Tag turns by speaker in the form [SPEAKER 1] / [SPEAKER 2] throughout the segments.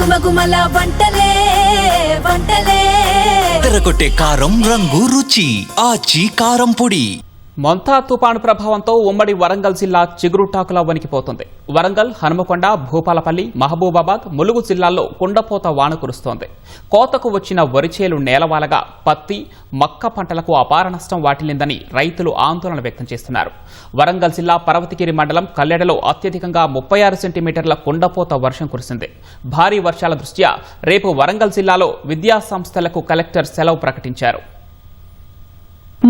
[SPEAKER 1] గుమగుమల వంటలే వంటలే
[SPEAKER 2] తెరకొట్టే కారం రంగు రుచి ఆచి కారం పొడి.
[SPEAKER 3] మొంతా తుపాను ప్రభావంతో ఉమ్మడి వరంగల్ జిల్లా చిగురుటాకులా వణికిపోతుంది. వరంగల్, హనుమకొండ, భూపాలపల్లి, మహబూబాబాద్, ములుగు జిల్లాల్లో కుండపోత వాన కురుస్తోంది. కోతకు వచ్చిన వరిచేలు నేలవాలగా పత్తి, మక్క పంటలకు అపార నష్టం వాటిల్లిందని రైతులు ఆందోళన వ్యక్తం చేస్తున్నారు. వరంగల్ జిల్లా పర్వతగిరి మండలం కల్లెడలో అత్యధికంగా 36 సెంటీమీటర్ల కుండపోత వర్షం కురిసింది. భారీ వర్షాల దృష్ట్యా రేపు వరంగల్ జిల్లాలో విద్యా సంస్థలకు కలెక్టర్ సెలవు ప్రకటించారు.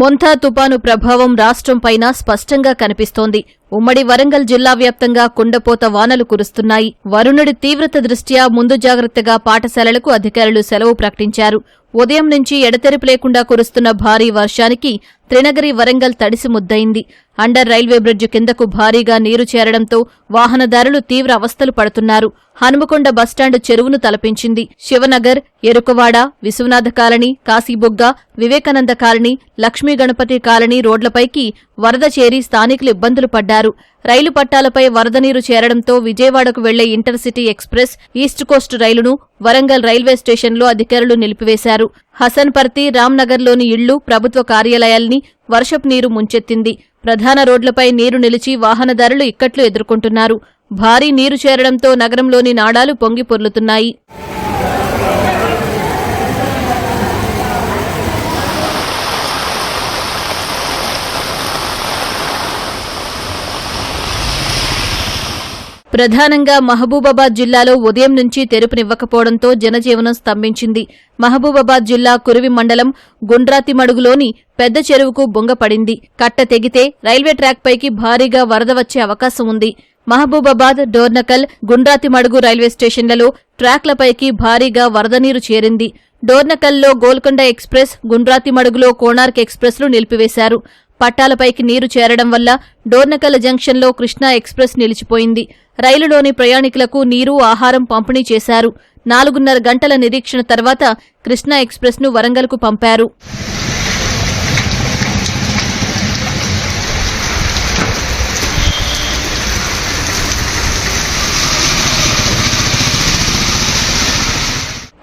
[SPEAKER 4] మొంతా తుపాను ప్రభావం రాష్ట్రంపైన స్పష్టంగా కనిపిస్తోంది. ఉమ్మడి వరంగల్ జిల్లా వ్యాప్తంగా కుండపోత వానలు కురుస్తున్నాయి. వరుణుడి తీవ్రత దృష్ట్యా ముందు జాగ్రత్తగా పాఠశాలలకు అధికారులు సెలవు ప్రకటించారు. ఉదయం నుంచి ఎడతెరిపి లేకుండా కురుస్తున్న భారీ వర్షానికి త్రినగరి వరంగల్ తడిసి ముద్దయింది. అండర్ రైల్వే బ్రిడ్జి కిందకు భారీగా నీరు చేరడంతో వాహనదారులు తీవ్ర అవస్థలు పడుతున్నారు. హనుమకొండ బస్టాండు చెరువును తలపించింది. Shivanagar, Erukawada, Vishwanatha colony, Kashibugga, Vivekananda colony, Lakshmi Ganapathi colony రోడ్లపైకి వరద చేరి స్థానికులు ఇబ్బందులు పడ్డారు. రైలు పట్టాలపై వరద నీరు చేరడంతో విజయవాడకు వెళ్లే ఇంటర్సిటీ ఎక్స్ప్రెస్, ఈస్ట్ కోస్ట్ రైలును వరంగల్ రైల్వే స్టేషన్లో అధికారులు నిలిపివేశారు. హసన్పర్తి, రామ్నగర్లోని ఇళ్లు, ప్రభుత్వ కార్యాలయాల్ని వర్షపు నీరు ముంచెత్తింది. ప్రధాన రోడ్లపై నీరు నిలిచి వాహనదారులు ఇక్కట్లు ఎదుర్కొంటున్నారు. భారీ నీరు చేరడంతో నగరంలోని నాడాలు పొంగి పొర్లుతున్నాయి. ప్రధానంగా మహబూబాబాద్ జిల్లాలో ఉదయం నుంచి తెరుపునివ్వకపోవడంతో జనజీవనం స్తంభించింది. మహబూబాబాద్ జిల్లా కురివి మండలం గుండ్రాతిమడుగులోని పెద్ద చెరువుకు బొంగపడింది. కట్ట తెగితే రైల్వే ట్రాక్ పైకి భారీగా వరద వచ్చే అవకాశం ఉంది. మహబూబాబాద్, డోర్నకల్, గుండ్రాతిమడుగు రైల్వే స్టేషన్లలో ట్రాక్లపైకి భారీగా వరద నీరు చేరింది. డోర్నకల్లో గోల్కొండ ఎక్స్ప్రెస్, గుండ్రాతిమడుగులో కోణార్క్ ఎక్స్ప్రెస్లు నిలిపివేశారు. పట్టాలపైకి నీరు చేరడం వల్ల డోర్నకల్ జంక్షన్లో కృష్ణా ఎక్స్ప్రెస్ నిలిచిపోయింది. రైలులోని ప్రయాణికులకు నీరు, ఆహారం పంపిణీ చేశారు. 4:30 గంటల నిరీక్షణ తర్వాత కృష్ణా ఎక్స్ప్రెస్ను వరంగల్కు పంపారు.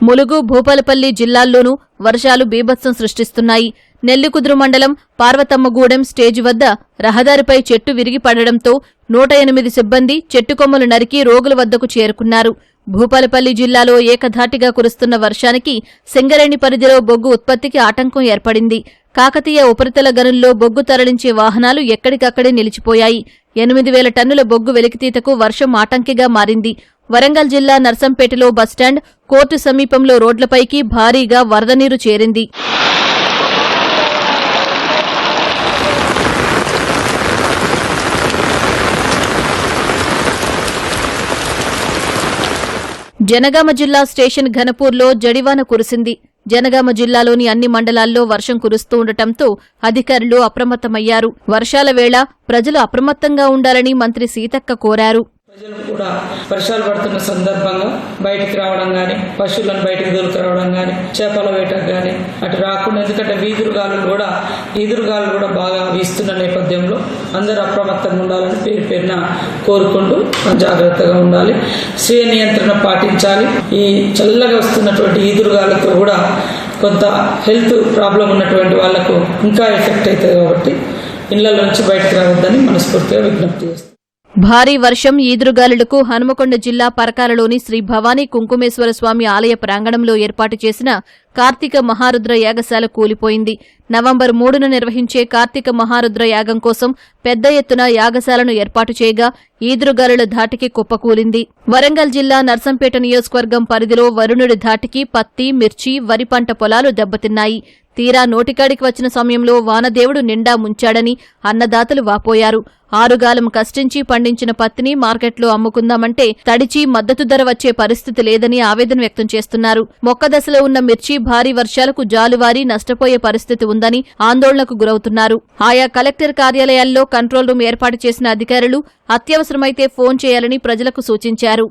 [SPEAKER 4] ములుగు, భూపాలపల్లి జిల్లాల్లోనూ వర్షాలు బీభత్సం సృష్టిస్తున్నాయి. నెల్లికుదురు మండలం పార్వతమ్మగూడెం స్టేజి వద్ద రహదారిపై చెట్టు విరిగి పడడంతో 108 సిబ్బంది చెట్టుకొమ్మలు నరికి రోగుల వద్దకు చేరుకున్నారు. భూపాలపల్లి జిల్లాలో ఏకధాటిగా కురుస్తున్న వర్షానికి సింగరేణి పరిధిలో బొగ్గు ఉత్పత్తికి ఆటంకం ఏర్పడింది. కాకతీయ ఉపరితల గనుల్లో బొగ్గు తరలించే వాహనాలు ఎక్కడికక్కడే నిలిచిపోయాయి. 8,000 టన్నుల బొగ్గు వెలికితీతకు వర్షం ఆటంకిగా మారింది. వరంగల్ జిల్లా నర్సంపేటలో బస్టాండ్, కోర్టు సమీపంలో రోడ్లపైకి భారీగా వరద నీరు చేరింది. జనగామ జిల్లా స్టేషన్ ఘనపూర్లో జడివాన కురిసింది. జనగామ జిల్లాలోని అన్ని మండలాల్లో వర్షం కురుస్తూ ఉండటంతో అధికారులు అప్రమత్తమయ్యారు. వర్షాల వేళ ప్రజలు అప్రమత్తంగా ఉండాలని మంత్రి సీతక్క కోరారు.
[SPEAKER 5] ప్రజలు కూడా వర్షాలు పడుతున్న సందర్భంగా బయటికి రావడం గాని, పశువులను బయటికి దొరికిరావడం గాని, చేపల వేటకు గాని అటు రాకుండా, ఎందుకంటే ఈదురుగాలు కూడా బాగా వీస్తున్న నేపథ్యంలో అందరూ అప్రమత్తంగా ఉండాలని పేరున కోరుకుంటూ జాగ్రత్తగా ఉండాలి. స్వీయ నియంత్రణ పాటించాలి. ఈ చల్లగా వస్తున్నటువంటి ఈదురుగాలతో కూడా కొంత హెల్త్ ప్రాబ్లం ఉన్నటువంటి వాళ్లకు ఇంకా ఎఫెక్ట్ అవుతుంది. కాబట్టి ఇళ్ల నుంచి బయటకు రావద్దని మనస్ఫూర్తిగా విజ్ఞప్తి చేస్తాం.
[SPEAKER 4] భారీ వర్షం, ఈదురుగాలులకు హనుమకొండ జిల్లా పరకాలలోని శ్రీ భవానీ కుంకుమేశ్వర స్వామి ఆలయ ప్రాంగణంలో ఏర్పాటు చేసిన కార్తీక మహారుద్ర యాగశాల కూలిపోయింది. నవంబర్ 3న నిర్వహించే కార్తీక మహారుద్ర యాగం కోసం పెద్ద ఎత్తున యాగశాలను ఏర్పాటు చేయగా ఈదురుగాలుల ధాటికి కుప్పకూలింది. వరంగల్ జిల్లా నర్సంపేట నియోజకవర్గం పరిధిలో వరుణుడి ధాటికి పత్తి, మిర్చి, వరి పంట పొలాలు దెబ్బతిన్నాయి. తీరా నోటికాడికి వచ్చిన సమయంలో వానదేవుడు నిండా ముంచాడని అన్నదాతలు వాపోయారు. ఆరుగాలం కష్టించి పండించిన పత్తిని మార్కెట్లో అమ్ముకుందామంటే తడిచి మద్దతు ధర వచ్చే పరిస్థితి లేదని ఆవేదన వ్యక్తం చేస్తున్నారు. మొక్క దశలో ఉన్న మిర్చి భారీ వర్షాలకు జాలువారి నష్టపోయే పరిస్థితి ఉందని ఆందోళనకు గురవుతున్నారు. ఆయా కలెక్టర్ కార్యాలయాల్లో కంట్రోల్ రూమ్ ఏర్పాటు చేసిన అధికారులు అత్యవసరమైతే ఫోన్ చేయాలని ప్రజలకు సూచించారు.